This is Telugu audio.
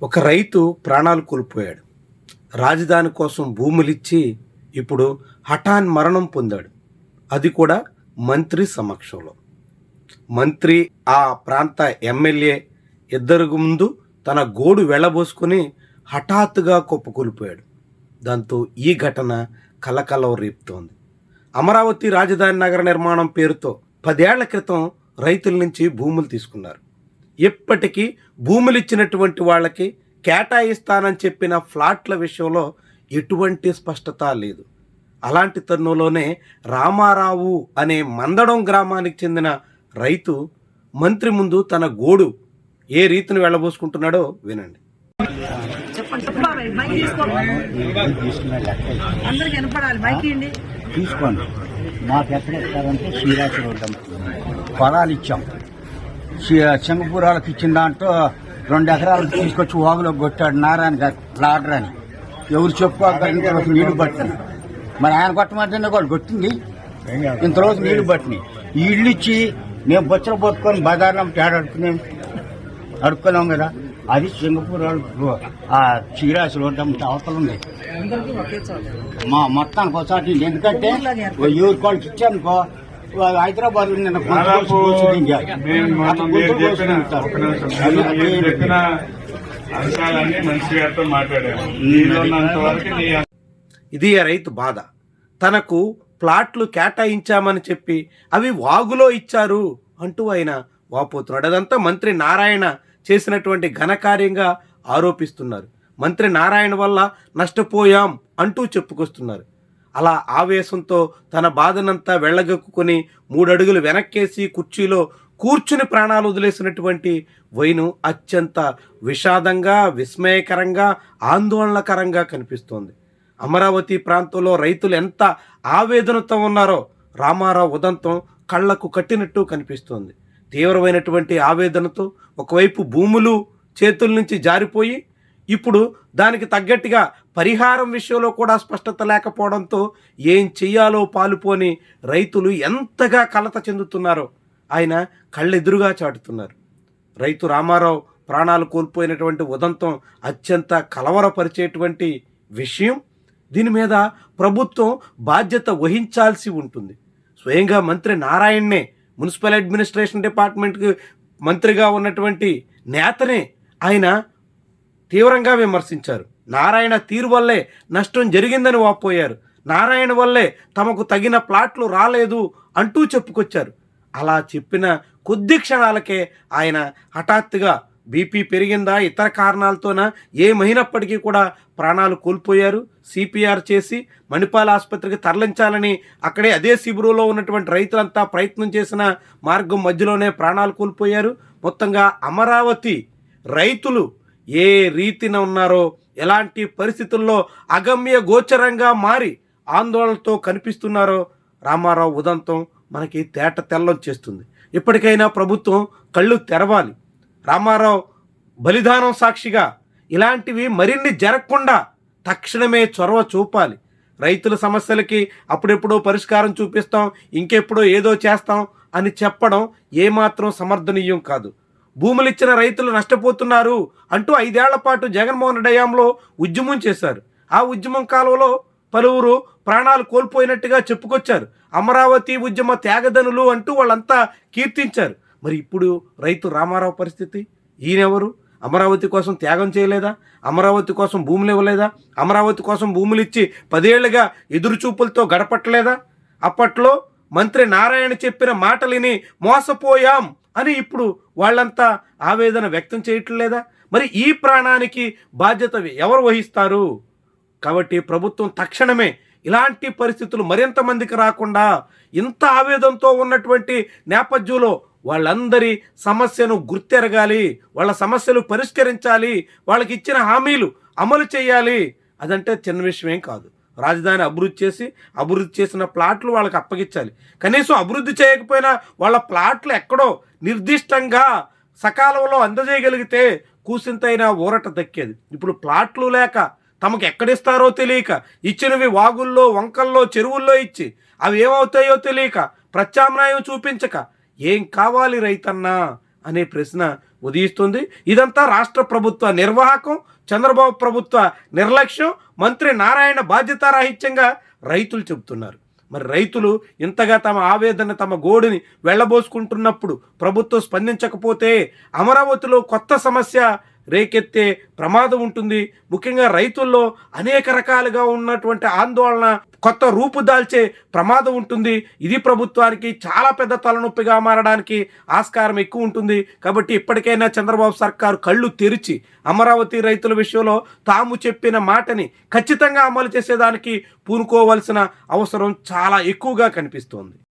ఒక రైతు ప్రాణాలు కోల్పోయాడు. రాజధాని కోసం భూములిచ్చి ఇప్పుడు హఠాన్ మరణం పొందాడు. అది కూడా మంత్రి సమక్షంలో. మంత్రి ఆ ప్రాంత ఎమ్మెల్యే ఇద్దరు ముందు తన గోడు వెళ్ళబోసుకుని హఠాత్తుగా కుప్పకూలిపోయాడు. దాంతో ఈ ఘటన కలకలం రేపుతోంది. అమరావతి రాజధాని నగర నిర్మాణం పేరుతో 10 ఏళ్ల క్రితం రైతుల నుంచి భూములు తీసుకున్నారు. ఇప్పటికీ భూములు ఇచ్చినటువంటి వాళ్ళకి కేటాయిస్తానని చెప్పిన ఫ్లాట్ల విషయంలో ఎటువంటి స్పష్టత లేదు. అలాంటి తరుణంలోనే రామారావు అనే మందడం గ్రామానికి చెందిన రైతు మంత్రి ముందు తన గోడు ఏ రీతిని వెళ్ళబోసుకుంటున్నాడో వినండి. తీసుకోండి. మాకు ఎక్కడ ఇస్తారంటే శ్రీరాశి రోడ్డు పొలాలు ఇచ్చాం. సింగపూరాలకు ఇచ్చిన దాంట్లో 2 ఎకరాలకు తీసుకొచ్చి వాగులో కొట్టాడు నారాయణ గారు లాడర్ అని. ఎవరు చెప్పుకోక ఇంతరోజు నీళ్లు పట్టినాయి. మరి ఆయన కొట్టమంటేనే వాళ్ళు కొట్టింది. ఇంతరోజు నీళ్లు పట్టినాయి. ఈ ఇల్లు ఇచ్చి మేము బొచ్చలు పట్టుకొని బజార్లో అడుక్కున్నాం కదా. అది సింగపూర్ ఆ శ్రీరాశి రోడ్డు అవతల ఉంది. మొత్తానికి ఒకసారి ఎందుకంటే ఎవరి వాళ్ళకి ఇచ్చానుకో హైదరాబాద్ లో నిన్న ఇది ఆ రైతు బాధ. తనకు ప్లాట్లు కేటాయించామని చెప్పి అవి వాగులో ఇచ్చారు అంటూ ఆయన వాపోతున్నాడు. అదంతా మంత్రి నారాయణ చేసినటువంటి ఘనకార్యంగా ఆరోపిస్తున్నారు. మంత్రి నారాయణ వల్ల నష్టపోయాం అంటూ చెప్పుకొస్తున్నారు. అలా ఆవేశంతో తన బాధనంతా వెళ్ళగక్కుని 3 అడుగులు వెనక్కేసి కుర్చీలో కూర్చుని ప్రాణాలు వదిలేసినటువంటి వైను అత్యంత విషాదంగా, విస్మయకరంగా, ఆందోళనకరంగా కనిపిస్తోంది. అమరావతి ప్రాంతంలో రైతులు ఎంత ఆవేదనతో ఉన్నారో రామారావు ఉదంతం కళ్లకు కట్టినట్టు కనిపిస్తోంది. తీవ్రమైనటువంటి ఆవేదనతో ఒకవైపు భూములు చేతుల నుంచి జారిపోయి ఇప్పుడు దానికి తగ్గట్టుగా పరిహారం విషయంలో కూడా స్పష్టత లేకపోవడంతో ఏం చెయ్యాలో పాలుపోని రైతులు ఎంతగా కలత చెందుతున్నారో ఆయన కళ్ళెదురుగా చాటుతున్నారు. రైతు రామారావు ప్రాణాలు కోల్పోయినటువంటి ఉదంతం అత్యంత కలవరపరిచేటువంటి విషయం. దీని మీద ప్రభుత్వం బాధ్యత వహించాల్సి ఉంటుంది. స్వయంగా మంత్రి నారాయణనే, మున్సిపల్ అడ్మినిస్ట్రేషన్ డిపార్ట్మెంట్కి మంత్రిగా ఉన్నటువంటి నేతనే ఆయన తీవ్రంగా విమర్శించారు. నారాయణ తీరు వల్లే నష్టం జరిగిందని వాపోయారు. నారాయణ వల్లే తమకు తగిన ప్లాట్లు రాలేదు అంటూ చెప్పుకొచ్చారు. అలా చెప్పిన కొద్ది క్షణాలకే ఆయన హఠాత్తుగా బీపీ పెరిగిందా, ఇతర కారణాలతోన ఏమైనప్పటికీ కూడా ప్రాణాలు కోల్పోయారు. సిపిఆర్ చేసి మణిపాల్ ఆసుపత్రికి తరలించాలని అక్కడే అదే శిబిరంలో ఉన్నటువంటి రైతులంతా ప్రయత్నం చేసిన మార్గం మధ్యలోనే ప్రాణాలు కోల్పోయారు. మొత్తంగా అమరావతి రైతులు ఏ రీతిన ఉన్నారో, ఎలాంటి పరిస్థితుల్లో అగమ్య గోచరంగా మారి ఆందోళనతో కనిపిస్తున్నారో రామారావు ఉదంతం మనకి తేట తెల్లం చేస్తుంది. ఇప్పటికైనా ప్రభుత్వం కళ్ళు తెరవాలి. రామారావు బలిదానం సాక్షిగా ఇలాంటివి మరిన్ని జరగకుండా తక్షణమే చొరవ చూపాలి. రైతుల సమస్యలకి అప్పుడెప్పుడో పరిష్కారం చూపిస్తాం, ఇంకెప్పుడో ఏదో చేస్తాం అని చెప్పడం ఏమాత్రం సమర్థనీయం కాదు. భూములిచ్చిన రైతులు నష్టపోతున్నారు అంటూ 5 ఏళ్ల పాటు జగన్మోహన్ రెడ్డి హయాంలో ఉద్యమం చేశారు. ఆ ఉద్యమం కాలంలో పలువురు ప్రాణాలు కోల్పోయినట్టుగా చెప్పుకొచ్చారు. అమరావతి ఉద్యమ త్యాగదనులు అంటూ వాళ్ళంతా కీర్తించారు. మరి ఇప్పుడు రైతు రామారావు పరిస్థితి? ఈయనెవరు? అమరావతి కోసం త్యాగం చేయలేదా? అమరావతి కోసం భూములు ఇవ్వలేదా? అమరావతి కోసం భూములు ఇచ్చి 10 ఏళ్లుగా ఎదురుచూపులతో గడపట్లేదా? అప్పట్లో మంత్రి నారాయణ చెప్పిన మాటలిని మోసపోయాం అని ఇప్పుడు వాళ్ళంతా ఆవేదన వ్యక్తం చేయట్లేదా? మరి ఈ ప్రాణానికి బాధ్యత ఎవరు వహిస్తారు? కాబట్టి ప్రభుత్వం తక్షణమే ఇలాంటి పరిస్థితులు మరింత మందికి రాకుండా, ఇంత ఆవేదనతో ఉన్నటువంటి నేపథ్యంలో వాళ్ళందరి సమస్యను గుర్తెరగాలి, వాళ్ళ సమస్యలు పరిష్కరించాలి, వాళ్ళకి ఇచ్చిన హామీలు అమలు చేయాలి. అదంటే చిన్న విషయం కాదు. రాజధాని అభివృద్ధి చేసిన ప్లాట్లు వాళ్ళకి అప్పగించాలి. కనీసం అభివృద్ధి చేయకపోయినా వాళ్ళ ప్లాట్లు ఎక్కడో నిర్దిష్టంగా సకాలంలో అందజేయగలిగితే కూసింతైనా ఊరట దక్కేది. ఇప్పుడు ప్లాట్లు లేక తమకు ఎక్కడిస్తారో తెలియక, ఇచ్చినవి వాగుల్లో, వంకల్లో, చెరువుల్లో ఇచ్చి అవి ఏమవుతాయో తెలియక, ప్రత్యామ్నాయం చూపించక ఏం కావాలి రైతన్నా అనే ప్రశ్న ఉదయిస్తుంది. ఇదంతా రాష్ట్ర ప్రభుత్వ నిర్వాహకం, చంద్రబాబు ప్రభుత్వ నిర్లక్ష్యం, మంత్రి నారాయణ బాధ్యతారాహిత్యంగా రైతులు చెబుతున్నారు. మరి రైతులు ఇంతగా తమ ఆవేదన, తమ గోడుని వెళ్ళబోసుకుంటున్నప్పుడు ప్రభుత్వం స్పందించకపోతే అమరావతిలో కొత్త సమస్య రేకెత్తే ప్రమాదం ఉంటుంది. ముఖ్యంగా రైతుల్లో అనేక రకాలుగా ఉన్నటువంటి ఆందోళన కొత్త రూపు దాల్చే ప్రమాదం ఉంటుంది. ఇది ప్రభుత్వానికి చాలా పెద్ద తలనొప్పిగా మారడానికి ఆస్కారం ఎక్కువ ఉంటుంది. కాబట్టి ఇప్పటికైనా చంద్రబాబు సర్కారు కళ్ళు తెరిచి అమరావతి రైతుల విషయంలో తాము చెప్పిన మాటని ఖచ్చితంగా అమలు చేసేదానికి పూనుకోవాల్సిన అవసరం చాలా ఎక్కువగా కనిపిస్తోంది.